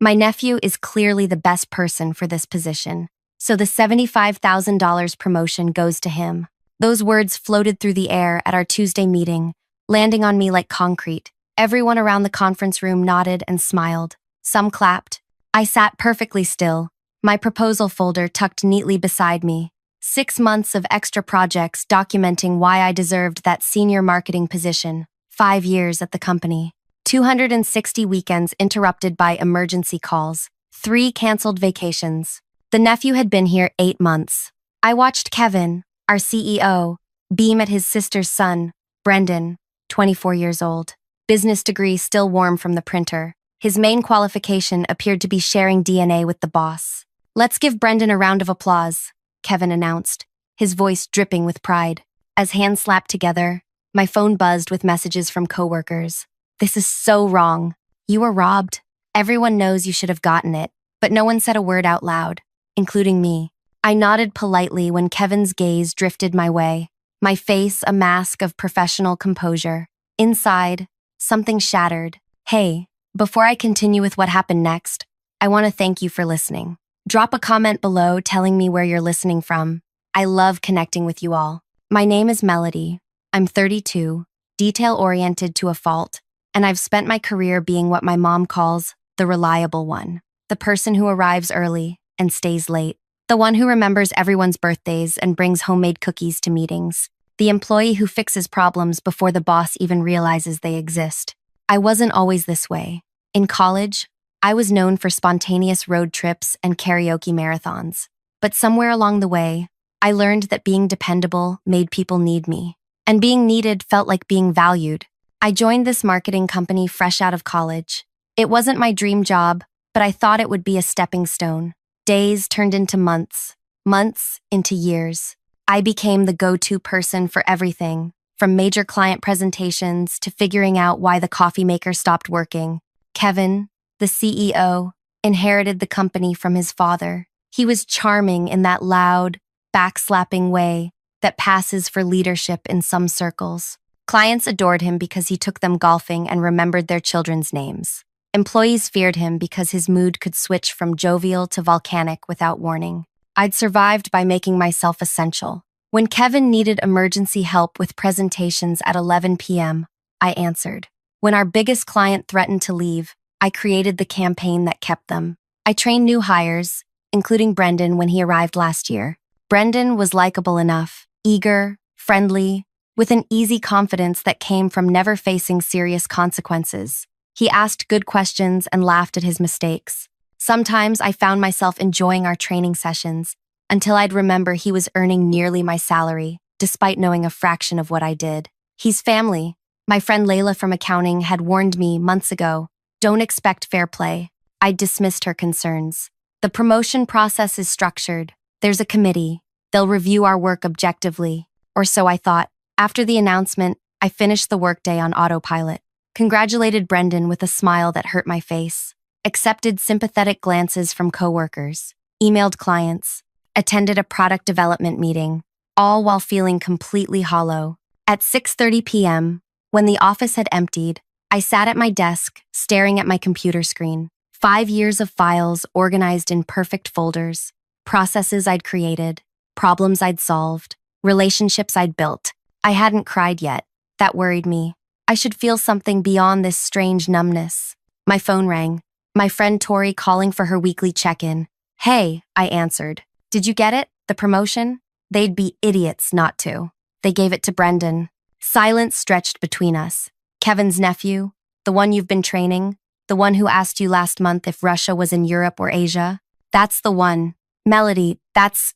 My nephew is clearly the best person for this position, so the $75,000 promotion goes to him. Those words floated through the air at our Tuesday meeting, landing on me like concrete. Everyone around the conference room nodded and smiled. Some clapped. I sat perfectly still, my proposal folder tucked neatly beside me. 6 months of extra projects documenting why I deserved that senior marketing position. 5 years at the company. 260 weekends interrupted by emergency calls. 3 canceled vacations. The nephew had been here 8 months. I watched Kevin, our CEO, beam at his sister's son, Brendan, 24 years old. Business degree still warm from the printer. His main qualification appeared to be sharing DNA with the boss. "Let's give Brendan a round of applause," Kevin announced, his voice dripping with pride. As hands slapped together, my phone buzzed with messages from coworkers. "This is so wrong. You were robbed. Everyone knows you should have gotten it," but no one said a word out loud, including me. I nodded politely when Kevin's gaze drifted my way, my face a mask of professional composure. Inside, something shattered. Hey, before I continue with what happened next, I want to thank you for listening. Drop a comment below telling me where you're listening from. I love connecting with you all. My name is Melody. I'm 32, detail-oriented to a fault, and I've spent my career being what my mom calls the reliable one, the person who arrives early and stays late, the one who remembers everyone's birthdays and brings homemade cookies to meetings, the employee who fixes problems before the boss even realizes they exist. I wasn't always this way. In college, I was known for spontaneous road trips and karaoke marathons. But somewhere along the way, I learned that being dependable made people need me. And being needed felt like being valued. I joined this marketing company fresh out of college. It wasn't my dream job, but I thought it would be a stepping stone. Days turned into months, months into years. I became the go-to person for everything, from major client presentations to figuring out why the coffee maker stopped working. Kevin, the CEO, inherited the company from his father. He was charming in that loud, backslapping way that passes for leadership in some circles. Clients adored him because he took them golfing and remembered their children's names. Employees feared him because his mood could switch from jovial to volcanic without warning. I'd survived by making myself essential. When Kevin needed emergency help with presentations at 11 p.m., I answered. When our biggest client threatened to leave, I created the campaign that kept them. I trained new hires, including Brendan when he arrived last year. Brendan was likable enough, eager, friendly, with an easy confidence that came from never facing serious consequences. He asked good questions and laughed at his mistakes. Sometimes I found myself enjoying our training sessions until I'd remember he was earning nearly my salary, despite knowing a fraction of what I did. He's family. My friend Layla from accounting had warned me months ago, "Don't expect fair play." I dismissed her concerns. The promotion process is structured. There's a committee. They'll review our work objectively. Or so I thought. After the announcement, I finished the workday on autopilot. Congratulated Brendan with a smile that hurt my face. Accepted sympathetic glances from coworkers. Emailed clients. Attended a product development meeting. All while feeling completely hollow. At 6:30 p.m., when the office had emptied, I sat at my desk, staring at my computer screen. 5 years of files organized in perfect folders. Processes I'd created. Problems I'd solved. Relationships I'd built. I hadn't cried yet. That worried me. I should feel something beyond this strange numbness. My phone rang. My friend Tori calling for her weekly check-in. "Hey," I answered. "Did you get it? The promotion?" They'd be idiots not to. They gave it to Brendan. Silence stretched between us. Kevin's nephew, the one you've been training, the one who asked you last month if Russia was in Europe or Asia. That's the one. Melody, that's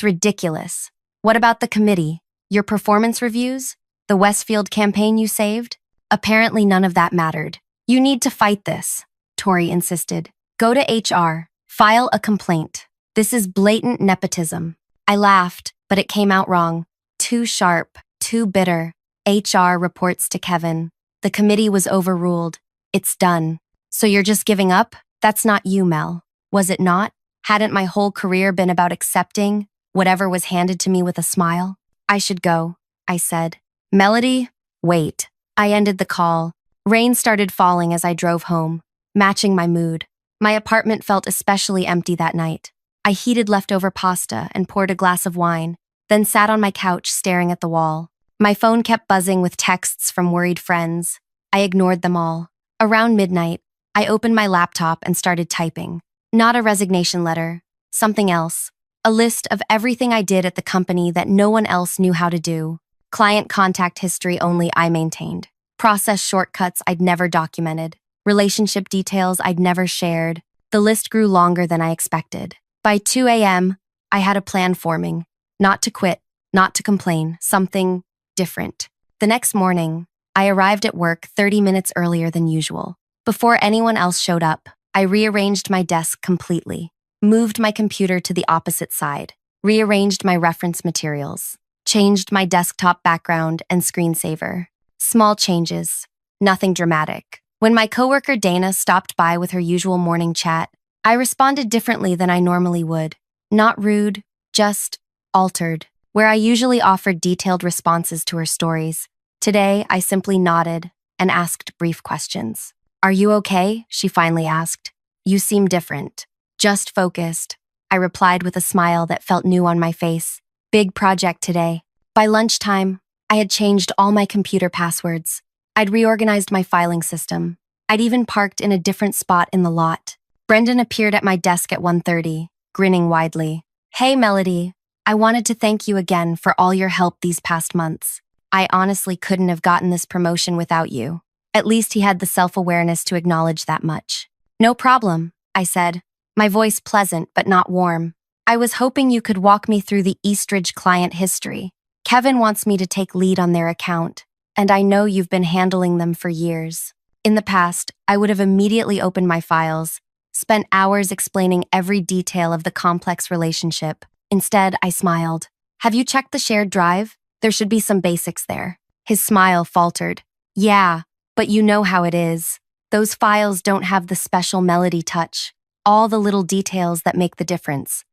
ridiculous. What about the committee? Your performance reviews? The Westfield campaign you saved? Apparently none of that mattered. You need to fight this, Tori insisted. Go to HR. File a complaint. This is blatant nepotism. I laughed, but it came out wrong. Too sharp, too bitter. HR reports to Kevin. The committee was overruled. It's done. So you're just giving up? That's not you, Mel. Was it not? Hadn't my whole career been about accepting whatever was handed to me with a smile? I should go, I said. Melody, wait. I ended the call. Rain started falling as I drove home, matching my mood. My apartment felt especially empty that night. I heated leftover pasta and poured a glass of wine, then sat on my couch staring at the wall. My phone kept buzzing with texts from worried friends. I ignored them all. Around midnight, I opened my laptop and started typing. Not a resignation letter, something else. A list of everything I did at the company that no one else knew how to do. Client contact history only I maintained. Process shortcuts I'd never documented. Relationship details I'd never shared. The list grew longer than I expected. By 2 a.m., I had a plan forming. Not to quit, not to complain, something different. The next morning, I arrived at work 30 minutes earlier than usual. Before anyone else showed up, I rearranged my desk completely, moved my computer to the opposite side, rearranged my reference materials, changed my desktop background and screensaver. Small changes, nothing dramatic. When my coworker Dana stopped by with her usual morning chat, I responded differently than I normally would. Not rude, just altered. Where I usually offered detailed responses to her stories, today I simply nodded and asked brief questions. "Are you okay?" she finally asked. "You seem different." "Just focused," I replied with a smile that felt new on my face. "Big project today." By lunchtime, I had changed all my computer passwords. I'd reorganized my filing system. I'd even parked in a different spot in the lot. Brendan appeared at my desk at 1:30, grinning widely. "Hey, Melody. I wanted to thank you again for all your help these past months. I honestly couldn't have gotten this promotion without you." At least he had the self-awareness to acknowledge that much. "No problem," I said, my voice pleasant but not warm. "I was hoping you could walk me through the Eastridge client history. Kevin wants me to take lead on their account, and I know you've been handling them for years." In the past, I would have immediately opened my files, spent hours explaining every detail of the complex relationship. Instead, I smiled. "Have you checked the shared drive? There should be some basics there." His smile faltered. "Yeah, but you know how it is. Those files don't have the special Melody touch, all the little details that make the difference."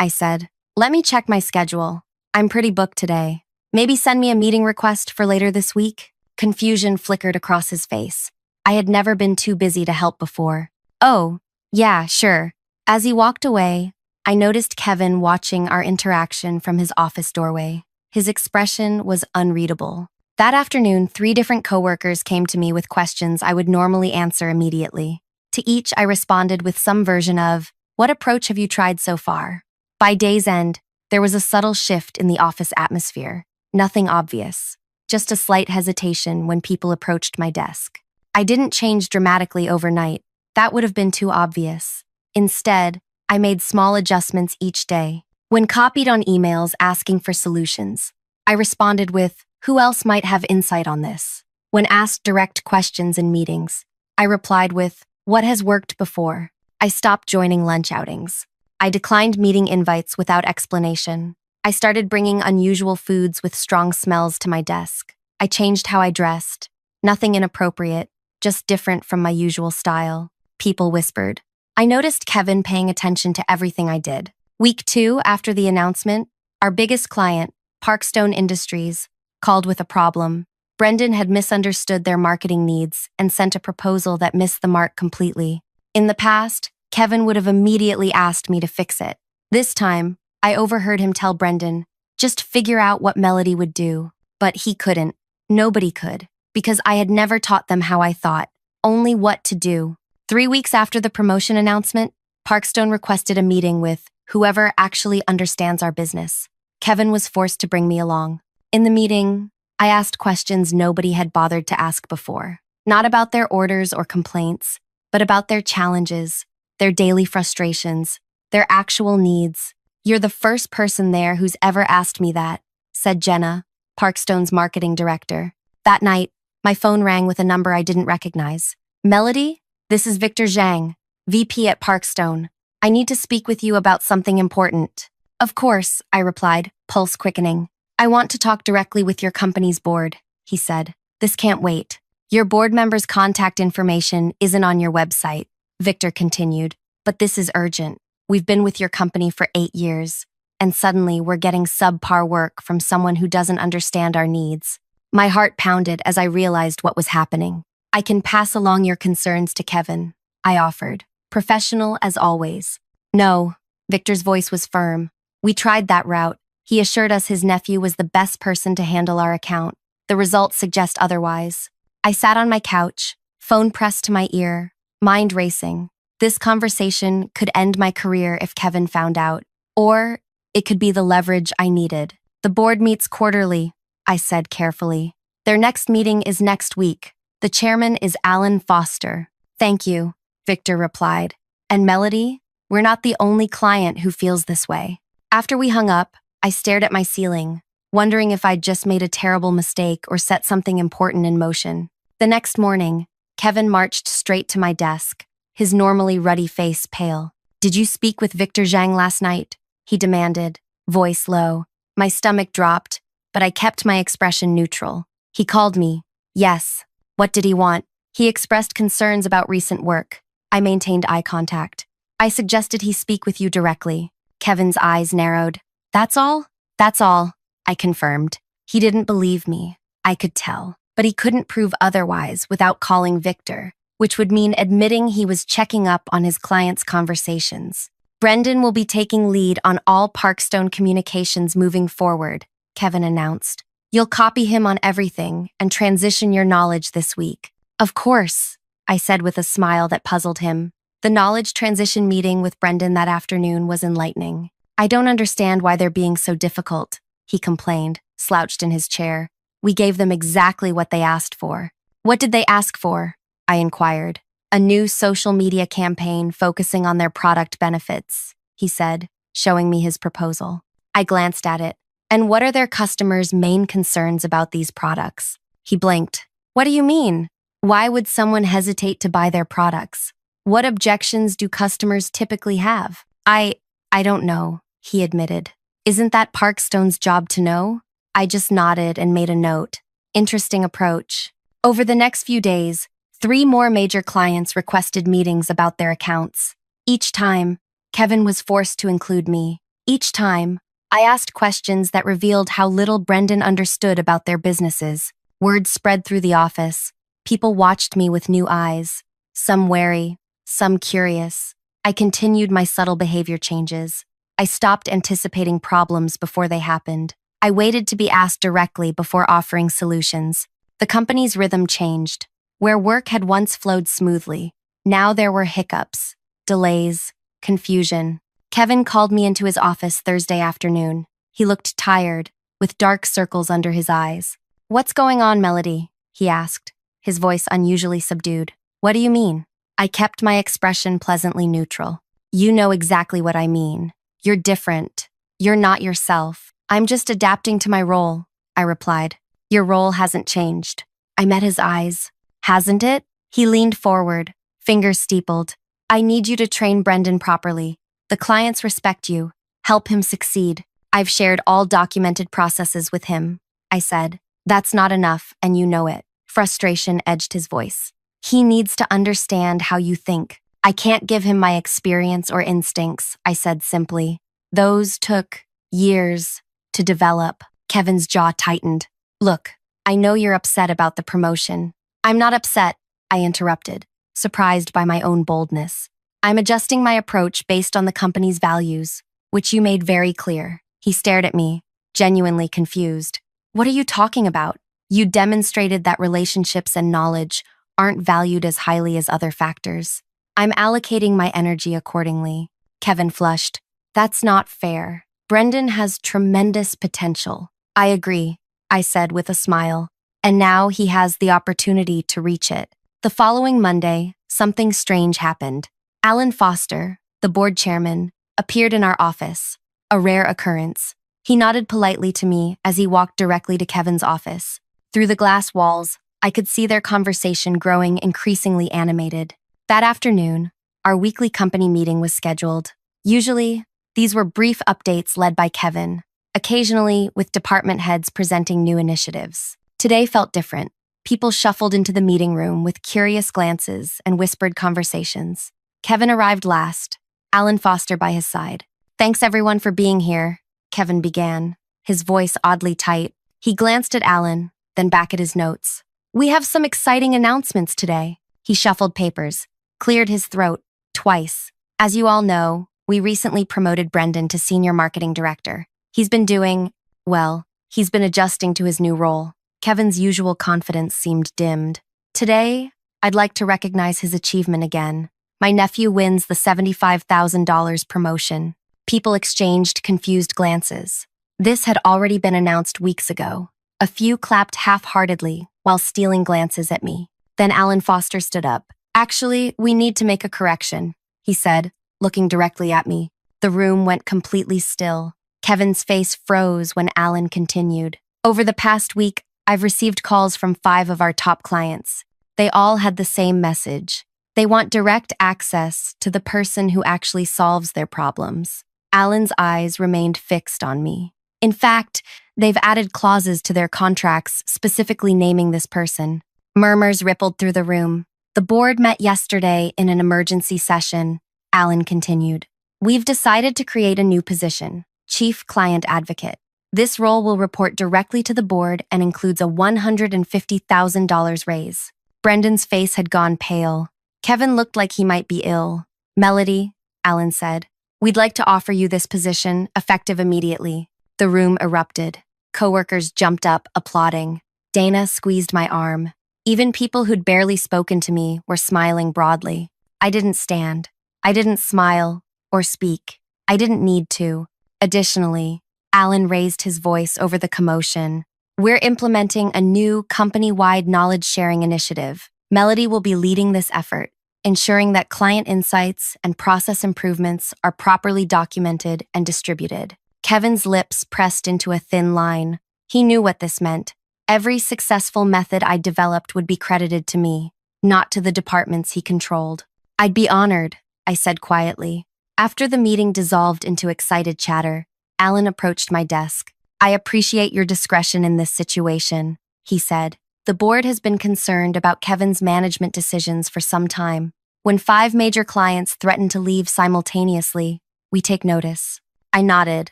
I said. "Let me check my schedule. I'm pretty booked today. Maybe send me a meeting request for later this week?" Confusion flickered across his face. I had never been too busy to help before. "Oh, yeah, sure." As he walked away, I noticed Kevin watching our interaction from his office doorway. His expression was unreadable. That afternoon, 3 different coworkers came to me with questions I would normally answer immediately. To each, I responded with some version of, "What approach have you tried so far?" By day's end, there was a subtle shift in the office atmosphere. Nothing obvious, just a slight hesitation when people approached my desk. I didn't change dramatically overnight. That would have been too obvious. Instead, I made small adjustments each day. When copied on emails asking for solutions, I responded with, "Who else might have insight on this?" When asked direct questions in meetings, I replied with, "What has worked before?" I stopped joining lunch outings. I declined meeting invites without explanation. I started bringing unusual foods with strong smells to my desk. I changed how I dressed. Nothing inappropriate, just different from my usual style. People whispered. I noticed Kevin paying attention to everything I did. Week 2 after the announcement, our biggest client, Parkstone Industries, called with a problem. Brendan had misunderstood their marketing needs and sent a proposal that missed the mark completely. In the past, Kevin would have immediately asked me to fix it. This time, I overheard him tell Brendan, "Just figure out what Melody would do." But he couldn't. Nobody could, because I had never taught them how I thought, only what to do. 3 weeks after the promotion announcement, Parkstone requested a meeting with whoever actually understands our business. Kevin was forced to bring me along. In the meeting, I asked questions nobody had bothered to ask before. Not about their orders or complaints, but about their challenges, their daily frustrations, their actual needs. "You're the first person there who's ever asked me that," said Jenna, Parkstone's marketing director. That night, my phone rang with a number I didn't recognize. "Melody? This is Victor Zhang, VP at Parkstone. I need to speak with you about something important." "Of course," I replied, pulse quickening. "I want to talk directly with your company's board," he said. "This can't wait." "Your board members' contact information isn't on your website," Victor continued, "but this is urgent. We've been with your company for 8 years, and suddenly we're getting subpar work from someone who doesn't understand our needs." My heart pounded as I realized what was happening. "I can pass along your concerns to Kevin," I offered, professional as always. No, Victor's voice was firm. We tried that route. He assured us his nephew was the best person to handle our account. The results suggest otherwise. I sat on my couch, phone pressed to my ear, mind racing. This conversation could end my career if Kevin found out, or it could be the leverage I needed. The board meets quarterly, I said carefully. Their next meeting is next week. The chairman is Alan Foster. Thank you, Victor replied. And Melody, we're not the only client who feels this way. After we hung up, I stared at my ceiling, wondering if I'd just made a terrible mistake or set something important in motion. The next morning, Kevin marched straight to my desk, his normally ruddy face pale. Did you speak with Victor Zhang last night? He demanded, voice low. My stomach dropped, but I kept my expression neutral. He called me. Yes. What did he want? He expressed concerns about recent work. I maintained eye contact. I suggested he speak with you directly. Kevin's eyes narrowed. That's all? That's all, I confirmed. He didn't believe me. I could tell. But he couldn't prove otherwise without calling Victor, which would mean admitting he was checking up on his client's conversations. Brendan will be taking lead on all Parkstone communications moving forward, Kevin announced. You'll copy him on everything and transition your knowledge this week. Of course, I said with a smile that puzzled him. The knowledge transition meeting with Brendan that afternoon was enlightening. I don't understand why they're being so difficult, he complained, slouched in his chair. We gave them exactly what they asked for. What did they ask for? I inquired. A new social media campaign focusing on their product benefits, he said, showing me his proposal. I glanced at it. And what are their customers' main concerns about these products? He blinked. What do you mean? Why would someone hesitate to buy their products? What objections do customers typically have? I don't know, he admitted. Isn't that Parkstone's job to know? I just nodded and made a note. Interesting approach. Over the next few days, 3 more major clients requested meetings about their accounts. Each time, Kevin was forced to include me. Each time, I asked questions that revealed how little Brendan understood about their businesses. Word spread through the office. People watched me with new eyes, some wary, some curious. I continued my subtle behavior changes. I stopped anticipating problems before they happened. I waited to be asked directly before offering solutions. The company's rhythm changed. Where work had once flowed smoothly, now there were hiccups, delays, confusion. Kevin called me into his office Thursday afternoon. He looked tired, with dark circles under his eyes. What's going on, Melody? He asked, his voice unusually subdued. What do you mean? I kept my expression pleasantly neutral. You know exactly what I mean. You're different. You're not yourself. I'm just adapting to my role, I replied. Your role hasn't changed. I met his eyes. Hasn't it? He leaned forward, fingers steepled. I need you to train Brendan properly. The clients respect you. Help him succeed. I've shared all documented processes with him, I said. That's not enough, and you know it. Frustration edged his voice. He needs to understand how you think. I can't give him my experience or instincts, I said simply. Those took years to develop. Kevin's jaw tightened. Look, I know you're upset about the promotion. I'm not upset, I interrupted, surprised by my own boldness. I'm adjusting my approach based on the company's values, which you made very clear. He stared at me, genuinely confused. What are you talking about? You demonstrated that relationships and knowledge aren't valued as highly as other factors. I'm allocating my energy accordingly. Kevin flushed. That's not fair. Brendan has tremendous potential. I agree, I said with a smile. And now he has the opportunity to reach it. The following Monday, something strange happened. Alan Foster, the board chairman, appeared in our office, a rare occurrence. He nodded politely to me as he walked directly to Kevin's office. Through the glass walls, I could see their conversation growing increasingly animated. That afternoon, our weekly company meeting was scheduled. Usually, these were brief updates led by Kevin, occasionally with department heads presenting new initiatives. Today felt different. People shuffled into the meeting room with curious glances and whispered conversations. Kevin arrived last, Alan Foster by his side. Thanks everyone for being here, Kevin began, his voice oddly tight. He glanced at Alan, then back at his notes. We have some exciting announcements today. He shuffled papers. cleared his throat twice. As you all know, we recently promoted Brendan to Senior Marketing Director. He's been doing, well, he's been adjusting to his new role. Kevin's usual confidence seemed dimmed. Today, I'd like to recognize his achievement again. My nephew wins the $75,000 promotion. People exchanged confused glances. This had already been announced weeks ago. A few clapped half-heartedly while stealing glances at me. Then Alan Foster stood up. Actually, we need to make a correction, he said, looking directly at me. The room went completely still. Kevin's face froze when Alan continued. Over the past week, I've received calls from 5 of our top clients. They all had the same message. They want direct access to the person who actually solves their problems. Alan's eyes remained fixed on me. In fact, they've added clauses to their contracts specifically naming this person. Murmurs rippled through the room. The board met yesterday in an emergency session, Alan continued. We've decided to create a new position, Chief Client Advocate. This role will report directly to the board and includes a $150,000 raise. Brendan's face had gone pale. Kevin looked like he might be ill. Melody, Alan said, we'd like to offer you this position, effective immediately. The room erupted. Coworkers jumped up, applauding. Dana squeezed my arm. Even people who'd barely spoken to me were smiling broadly. I didn't stand. I didn't smile or speak. I didn't need to. Additionally, Alan raised his voice over the commotion. We're implementing a new company-wide knowledge-sharing initiative. Melody will be leading this effort, ensuring that client insights and process improvements are properly documented and distributed. Kevin's lips pressed into a thin line. He knew what this meant. Every successful method I developed would be credited to me, not to the departments he controlled. I'd be honored, I said quietly. After the meeting dissolved into excited chatter, Alan approached my desk. I appreciate your discretion in this situation, he said. The board has been concerned about Kevin's management decisions for some time. When 5 major clients threaten to leave simultaneously, we take notice. I nodded,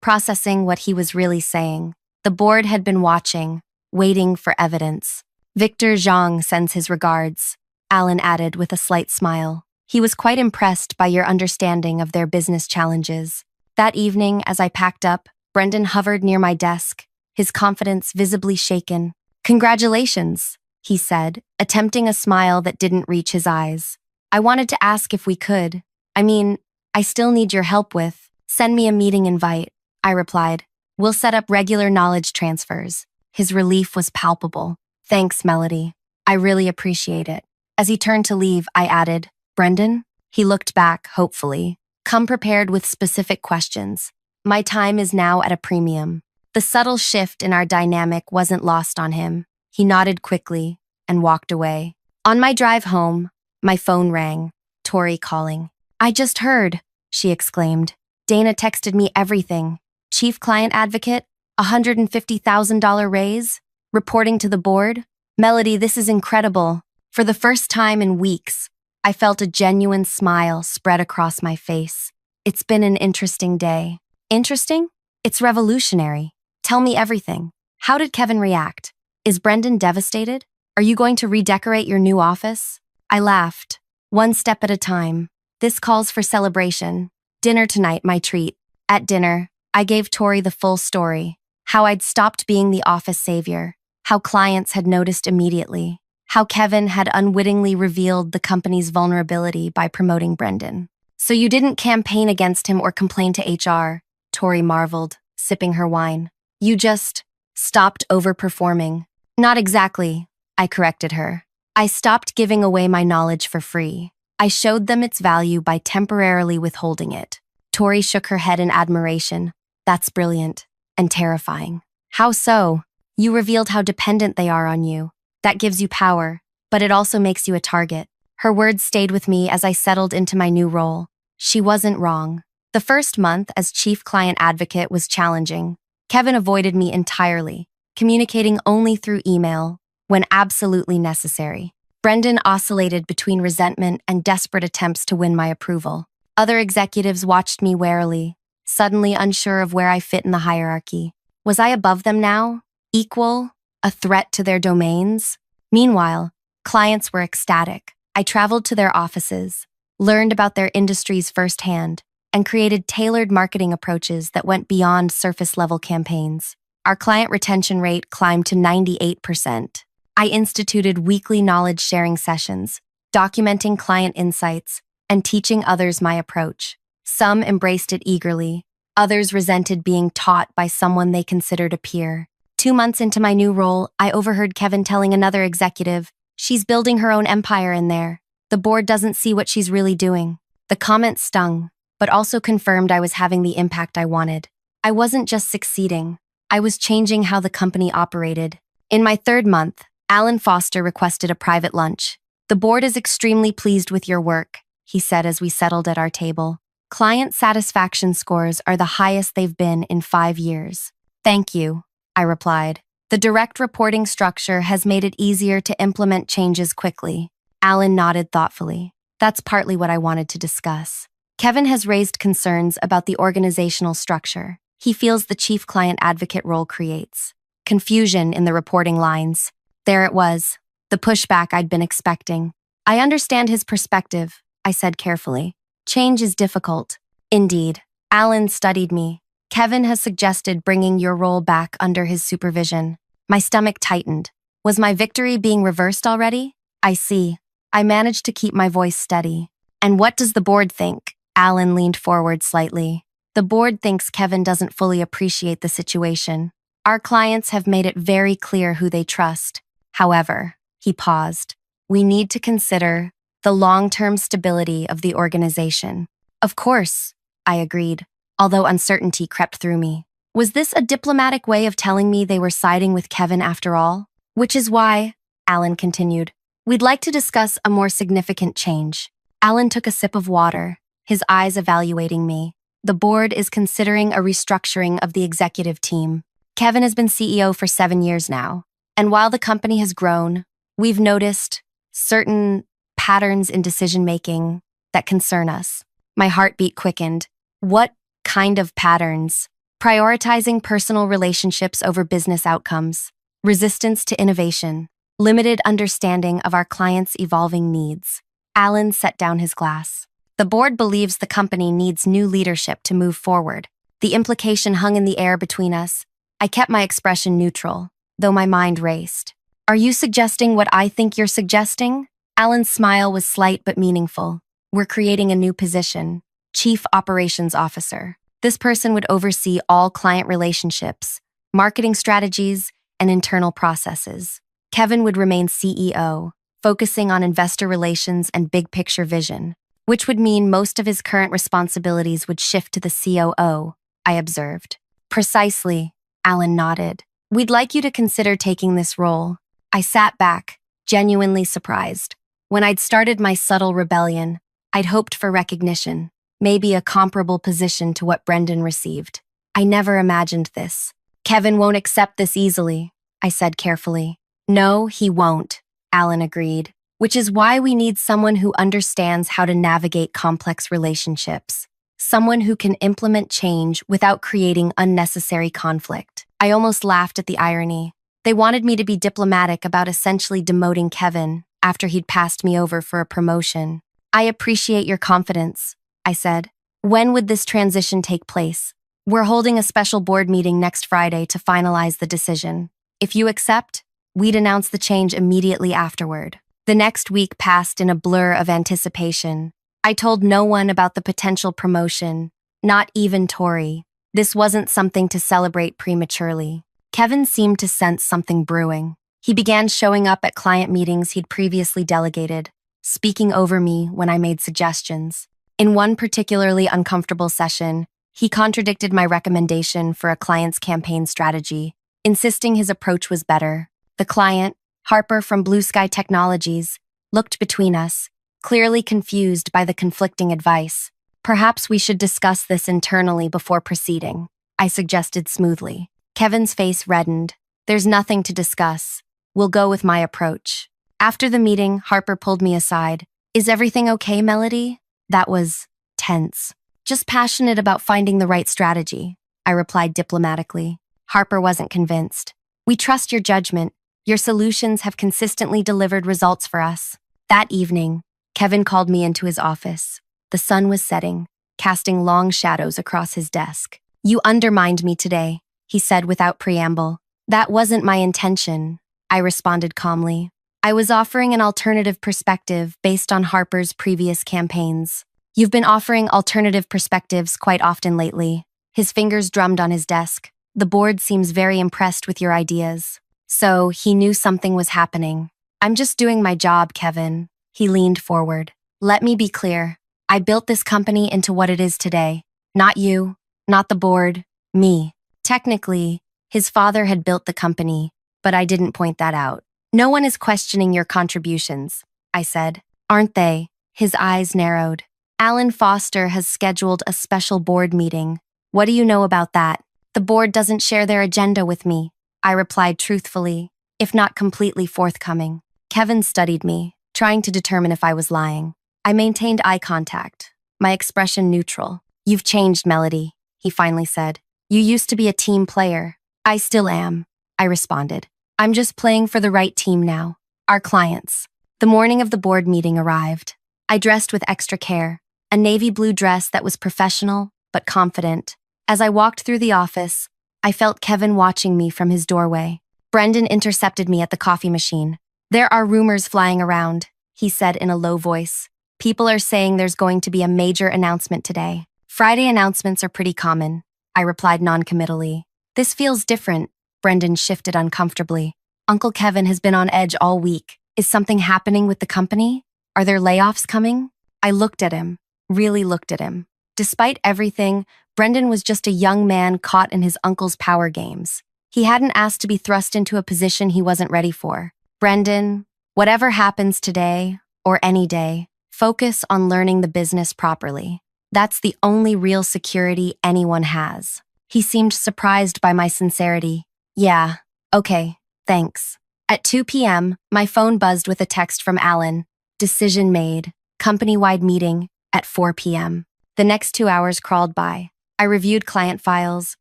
processing what he was really saying. The board had been watching, waiting for evidence. Victor Zhang sends his regards, Alan added with a slight smile. He was quite impressed by your understanding of their business challenges. That evening, as I packed up, Brendan hovered near my desk, his confidence visibly shaken. Congratulations, he said, attempting a smile that didn't reach his eyes. I wanted to ask if we could. I still need your help with. Send me a meeting invite, I replied. We'll set up regular knowledge transfers. His relief was palpable. Thanks, Melody. I really appreciate it. As he turned to leave, I added, Brendan? He looked back, hopefully. Come prepared with specific questions. My time is now at a premium. The subtle shift in our dynamic wasn't lost on him. He nodded quickly and walked away. On my drive home, my phone rang. Tori calling. I just heard, she exclaimed. Dana texted me everything. Chief Client Advocate, $150,000 raise, reporting to the board. Melody, this is incredible. For the first time in weeks, I felt a genuine smile spread across my face. It's been an interesting day. Interesting? It's revolutionary. Tell me everything. How did Kevin react? Is Brendan devastated? Are you going to redecorate your new office? I laughed. One step at a time. This calls for celebration. Dinner tonight, my treat. At dinner, I gave Tori the full story. How I'd stopped being the office savior. How clients had noticed immediately. How Kevin had unwittingly revealed the company's vulnerability by promoting Brendan. So you didn't campaign against him or complain to HR, Tori marveled, sipping her wine. You just stopped overperforming. Not exactly, I corrected her. I stopped giving away my knowledge for free. I showed them its value by temporarily withholding it. Tori shook her head in admiration. That's brilliant and terrifying. How so? You revealed how dependent they are on you. That gives you power, but it also makes you a target. Her words stayed with me as I settled into my new role. She wasn't wrong. The first month as Chief Client Advocate was challenging. Kevin avoided me entirely, communicating only through email when absolutely necessary. Brendan oscillated between resentment and desperate attempts to win my approval. Other executives watched me warily, suddenly unsure of where I fit in the hierarchy. Was I above them now? Equal? A threat to their domains? Meanwhile, clients were ecstatic. I traveled to their offices, learned about their industries firsthand, and created tailored marketing approaches that went beyond surface-level campaigns. Our client retention rate climbed to 98%. I instituted weekly knowledge-sharing sessions, documenting client insights, and teaching others my approach. Some embraced it eagerly, others resented being taught by someone they considered a peer. 2 months into my new role, I overheard Kevin telling another executive, "She's building her own empire in there. The board doesn't see what she's really doing." The comment stung, but also confirmed I was having the impact I wanted. I wasn't just succeeding, I was changing how the company operated. In my 3rd month, Alan Foster requested a private lunch. "The board is extremely pleased with your work," he said as we settled at our table. "Client satisfaction scores are the highest they've been in 5 years." "Thank you," I replied. "The direct reporting structure has made it easier to implement changes quickly." Alan nodded thoughtfully. "That's partly what I wanted to discuss. Kevin has raised concerns about the organizational structure. He feels the chief client advocate role creates confusion in the reporting lines." There it was, the pushback I'd been expecting. "I understand his perspective," I said carefully. "Change is difficult." "Indeed." Alan studied me. "Kevin has suggested bringing your role back under his supervision." My stomach tightened. Was my victory being reversed already? "I see." I managed to keep my voice steady. "And what does the board think?" Alan leaned forward slightly. "The board thinks Kevin doesn't fully appreciate the situation. Our clients have made it very clear who they trust. However," he paused, "we need to consider the long-term stability of the organization." "Of course," I agreed, although uncertainty crept through me. Was this a diplomatic way of telling me they were siding with Kevin after all? "Which is why," Alan continued, "we'd like to discuss a more significant change." Alan took a sip of water, his eyes evaluating me. "The board is considering a restructuring of the executive team. Kevin has been CEO for 7 years now, and while the company has grown, we've noticed certain patterns in decision-making that concern us." My heartbeat quickened. "What kind of patterns?" "Prioritizing personal relationships over business outcomes, resistance to innovation, limited understanding of our clients' evolving needs." Alan set down his glass. "The board believes the company needs new leadership to move forward." The implication hung in the air between us. I kept my expression neutral, though my mind raced. "Are you suggesting what I think you're suggesting?" Alan's smile was slight but meaningful. "We're creating a new position, Chief Operations Officer. This person would oversee all client relationships, marketing strategies, and internal processes. Kevin would remain CEO, focusing on investor relations and big-picture vision, which would mean most of his current responsibilities would shift to the COO," I observed. "Precisely," Alan nodded. "We'd like you to consider taking this role." I sat back, genuinely surprised. When I'd started my subtle rebellion, I'd hoped for recognition, maybe a comparable position to what Brendan received. I never imagined this. "Kevin won't accept this easily," I said carefully. "No, he won't," Alan agreed, "which is why we need someone who understands how to navigate complex relationships. Someone who can implement change without creating unnecessary conflict." I almost laughed at the irony. They wanted me to be diplomatic about essentially demoting Kevin after he'd passed me over for a promotion. "I appreciate your confidence," I said. "When would this transition take place?" "We're holding a special board meeting next Friday to finalize the decision. If you accept, we'd announce the change immediately afterward." The next week passed in a blur of anticipation. I told no one about the potential promotion, not even Tori. This wasn't something to celebrate prematurely. Kevin seemed to sense something brewing. He began showing up at client meetings he'd previously delegated, speaking over me when I made suggestions. In one particularly uncomfortable session, he contradicted my recommendation for a client's campaign strategy, insisting his approach was better. The client, Harper from Blue Sky Technologies, looked between us, clearly confused by the conflicting advice. "Perhaps we should discuss this internally before proceeding," I suggested smoothly. Kevin's face reddened. "There's nothing to discuss. We'll go with my approach." After the meeting, Harper pulled me aside. "Is everything okay, Melody?" That was tense. "Just passionate about finding the right strategy," I replied diplomatically. Harper wasn't convinced. "We trust your judgment. Your solutions have consistently delivered results for us." That evening, Kevin called me into his office. The sun was setting, casting long shadows across his desk. "You undermined me today," he said without preamble. "That wasn't my intention," I responded calmly. "I was offering an alternative perspective based on Harper's previous campaigns." "You've been offering alternative perspectives quite often lately." His fingers drummed on his desk. "The board seems very impressed with your ideas." So he knew something was happening. "I'm just doing my job, Kevin." He leaned forward. "Let me be clear. I built this company into what it is today. Not you, not the board, me." Technically, his father had built the company, but I didn't point that out. "No one is questioning your contributions," I said. "Aren't they?" His eyes narrowed. "Alan Foster has scheduled a special board meeting. What do you know about that?" "The board doesn't share their agenda with me," I replied truthfully, if not completely forthcoming. Kevin studied me, trying to determine if I was lying. I maintained eye contact, my expression neutral. "You've changed, Melody," he finally said. "You used to be a team player." "I still am," I responded. "I'm just playing for the right team now. Our clients." The morning of the board meeting arrived. I dressed with extra care, a navy blue dress that was professional but confident. As I walked through the office, I felt Kevin watching me from his doorway. Brendan intercepted me at the coffee machine. "There are rumors flying around," he said in a low voice. "People are saying there's going to be a major announcement today." "Friday announcements are pretty common," I replied noncommittally. "This feels different." Brendan shifted uncomfortably. "Uncle Kevin has been on edge all week. Is something happening with the company? Are there layoffs coming?" I looked at him, really looked at him. Despite everything, Brendan was just a young man caught in his uncle's power games. He hadn't asked to be thrust into a position he wasn't ready for. "Brendan, whatever happens today, or any day, focus on learning the business properly. That's the only real security anyone has." He seemed surprised by my sincerity. "Yeah, okay, thanks." At 2 p.m., my phone buzzed with a text from Alan. "Decision made. Company-wide meeting at 4 p.m. The next 2 hours crawled by. I reviewed client files,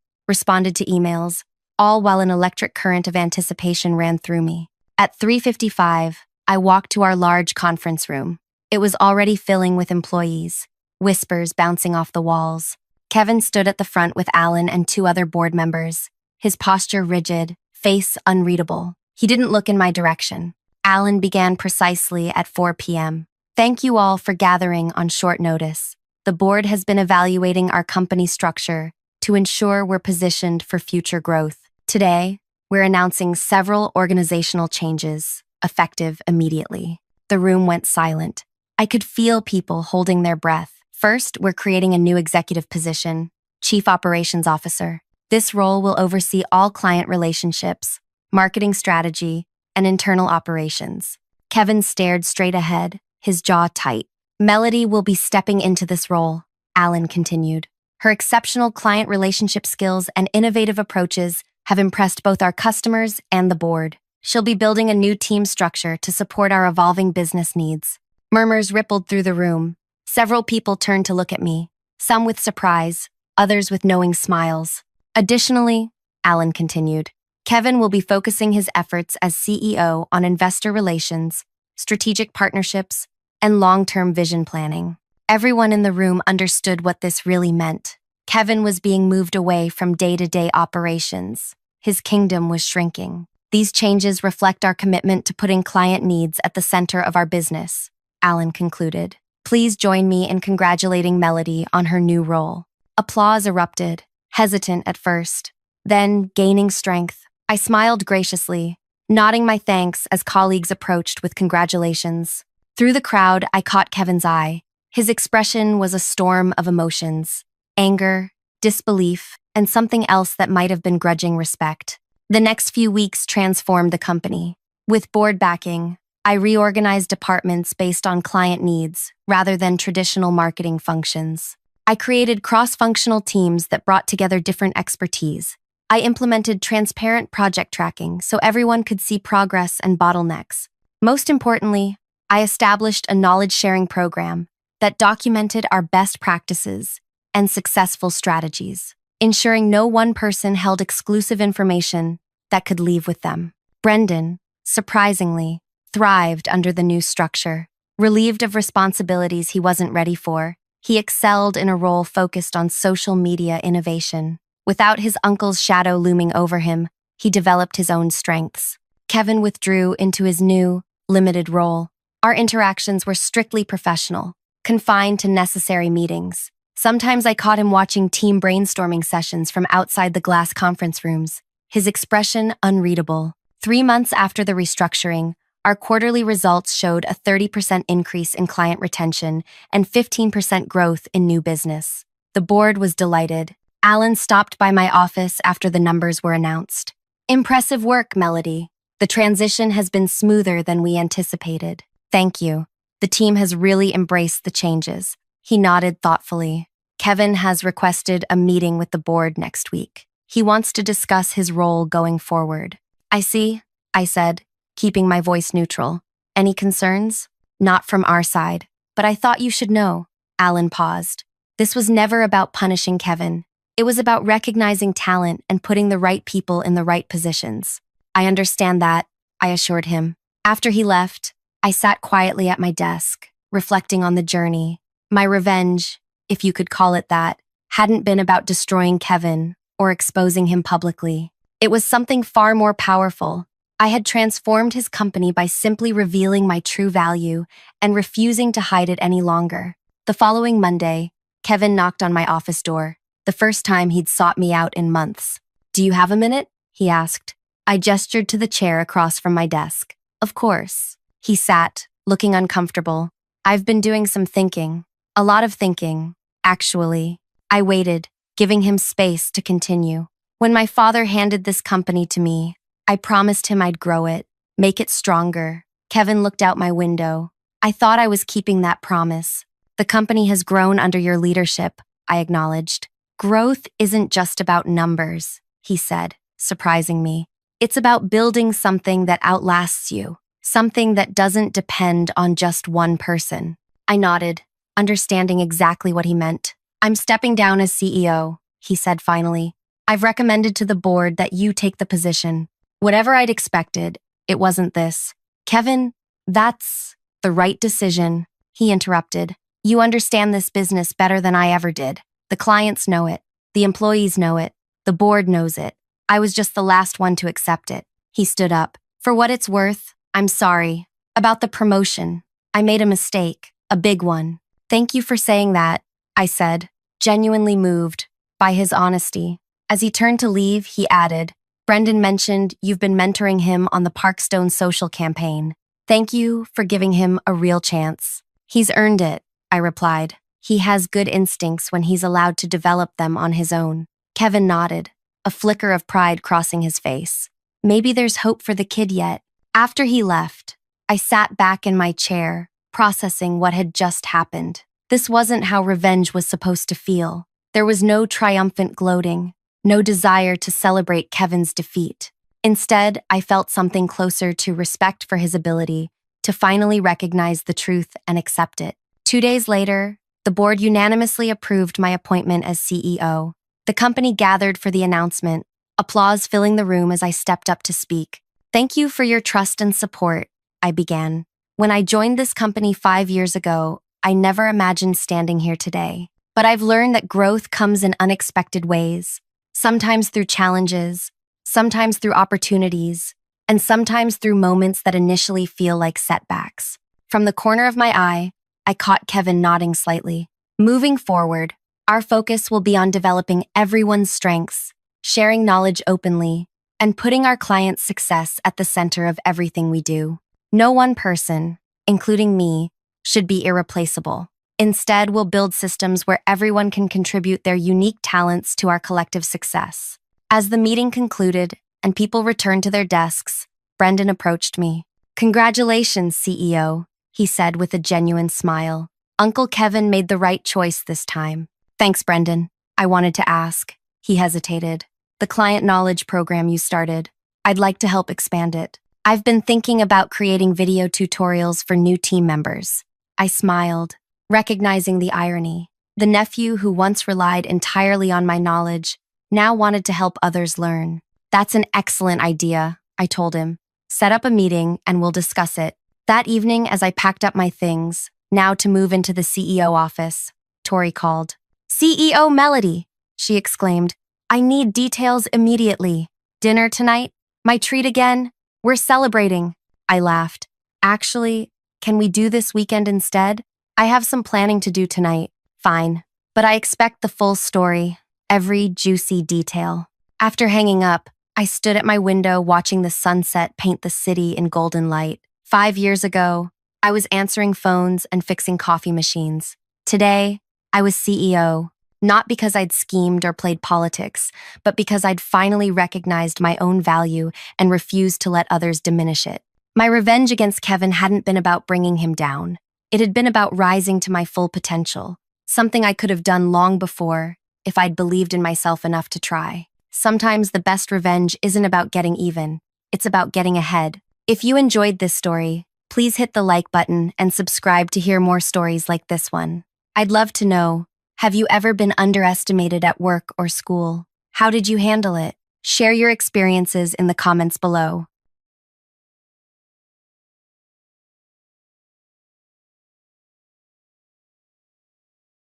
responded to emails, all while an electric current of anticipation ran through me. At 3:55, I walked to our large conference room. It was already filling with employees, whispers bouncing off the walls. Kevin stood at the front with Alan and 2 other board members, his posture rigid, face unreadable. He didn't look in my direction. Alan began precisely at 4 p.m. "Thank you all for gathering on short notice. The board has been evaluating our company structure to ensure we're positioned for future growth. Today, we're announcing several organizational changes, effective immediately." The room went silent. I could feel people holding their breath. First, we're creating a new executive position, Chief Operations Officer. This role will oversee all client relationships, marketing strategy, and internal operations. Kevin stared straight ahead, his jaw tight. "Melody will be stepping into this role," Alan continued. "Her exceptional client relationship skills and innovative approaches have impressed both our customers and the board. She'll be building a new team structure to support our evolving business needs." Murmurs rippled through the room. Several people turned to look at me, some with surprise, others with knowing smiles. "Additionally," Alan continued, "Kevin will be focusing his efforts as CEO on investor relations, strategic partnerships, and long-term vision planning." Everyone in the room understood what this really meant. Kevin was being moved away from day-to-day operations. His kingdom was shrinking. "These changes reflect our commitment to putting client needs at the center of our business," Alan concluded. "Please join me in congratulating Melody on her new role." Applause erupted, hesitant at first, then gaining strength. I smiled graciously, nodding my thanks as colleagues approached with congratulations. Through the crowd, I caught Kevin's eye. His expression was a storm of emotions: anger, disbelief, and something else that might have been grudging respect. The next few weeks transformed the company. With board backing, I reorganized departments based on client needs rather than traditional marketing functions. I created cross-functional teams that brought together different expertise. I implemented transparent project tracking so everyone could see progress and bottlenecks. Most importantly, I established a knowledge-sharing program that documented our best practices and successful strategies, ensuring no one person held exclusive information that could leave with them. Brendan, surprisingly, thrived under the new structure. Relieved of responsibilities he wasn't ready for, he excelled in a role focused on social media innovation. Without his uncle's shadow looming over him, he developed his own strengths. Kevin withdrew into his new, limited role. Our interactions were strictly professional, confined to necessary meetings. Sometimes I caught him watching team brainstorming sessions from outside the glass conference rooms, his expression unreadable. 3 months after the restructuring, our quarterly results showed a 30% increase in client retention and 15% growth in new business. The board was delighted. Alan stopped by my office after the numbers were announced. Impressive work, Melody. The transition has been smoother than we anticipated. Thank you. The team has really embraced the changes. He nodded thoughtfully. Kevin has requested a meeting with the board next week. He wants to discuss his role going forward. I see, I said, keeping my voice neutral. Any concerns? Not from our side, but I thought you should know. Alan paused. This was never about punishing Kevin. It was about recognizing talent and putting the right people in the right positions. I understand that, I assured him. After he left, I sat quietly at my desk, reflecting on the journey. My revenge, if you could call it that, hadn't been about destroying Kevin or exposing him publicly. It was something far more powerful. I had transformed his company by simply revealing my true value and refusing to hide it any longer. The following Monday, Kevin knocked on my office door, the first time he'd sought me out in months. "Do you have a minute?" he asked. I gestured to the chair across from my desk. "Of course." He sat, looking uncomfortable. "I've been doing some thinking. A lot of thinking, actually." I waited, giving him space to continue. "When my father handed this company to me, I promised him I'd grow it, make it stronger." Kevin looked out my window. "I thought I was keeping that promise. The company has grown under your leadership," I acknowledged. "Growth isn't just about numbers," he said, surprising me. "It's about building something that outlasts you, something that doesn't depend on just one person." I nodded, understanding exactly what he meant. "I'm stepping down as CEO," he said finally. "I've recommended to the board that you take the position." Whatever I'd expected, it wasn't this. "Kevin, that's the right decision," he interrupted. "You understand this business better than I ever did. The clients know it. The employees know it. The board knows it. I was just the last one to accept it." He stood up. "For what it's worth, I'm sorry. About the promotion. I made a mistake, a big one." "Thank you for saying that," I said, genuinely moved by his honesty. As he turned to leave, he added, "Brendan mentioned you've been mentoring him on the Parkstone social campaign. Thank you for giving him a real chance." "He's earned it," I replied. "He has good instincts when he's allowed to develop them on his own." Kevin nodded, a flicker of pride crossing his face. Maybe there's hope for the kid yet. After he left, I sat back in my chair, processing what had just happened. This wasn't how revenge was supposed to feel. There was no triumphant gloating, no desire to celebrate Kevin's defeat. Instead, I felt something closer to respect for his ability to finally recognize the truth and accept it. 2 days later, the board unanimously approved my appointment as CEO. The company gathered for the announcement, applause filling the room as I stepped up to speak. "Thank you for your trust and support," I began. "When I joined this company 5 years ago, I never imagined standing here today. But I've learned that growth comes in unexpected ways, sometimes through challenges, sometimes through opportunities, and sometimes through moments that initially feel like setbacks." From the corner of my eye, I caught Kevin nodding slightly. "Moving forward, our focus will be on developing everyone's strengths, sharing knowledge openly, and putting our clients' success at the center of everything we do. No one person, including me, should be irreplaceable. Instead, we'll build systems where everyone can contribute their unique talents to our collective success." As the meeting concluded and people returned to their desks, Brendan approached me. "Congratulations, CEO," he said with a genuine smile. "Uncle Kevin made the right choice this time." "Thanks, Brendan." I wanted to ask. He hesitated. "The client knowledge program you started. I'd like to help expand it. I've been thinking about creating video tutorials for new team members." I smiled, recognizing the irony. The nephew who once relied entirely on my knowledge now wanted to help others learn. "That's an excellent idea," I told him. "Set up a meeting and we'll discuss it." That evening, as I packed up my things, now to move into the CEO office, Tori called. CEO Melody, she exclaimed. I need details immediately. Dinner tonight? My treat again? We're celebrating. I laughed. Actually, can we do this weekend instead? I have some planning to do tonight. Fine. But I expect the full story, every juicy detail. After hanging up, I stood at my window watching the sunset paint the city in golden light. 5 years ago, I was answering phones and fixing coffee machines. Today, I was CEO, not because I'd schemed or played politics, but because I'd finally recognized my own value and refused to let others diminish it. My revenge against Kevin hadn't been about bringing him down. It had been about rising to my full potential, something I could have done long before if I'd believed in myself enough to try. Sometimes the best revenge isn't about getting even, it's about getting ahead. If you enjoyed this story, please hit the like button and subscribe to hear more stories like this one. I'd love to know, have you ever been underestimated at work or school? How did you handle it? Share your experiences in the comments below.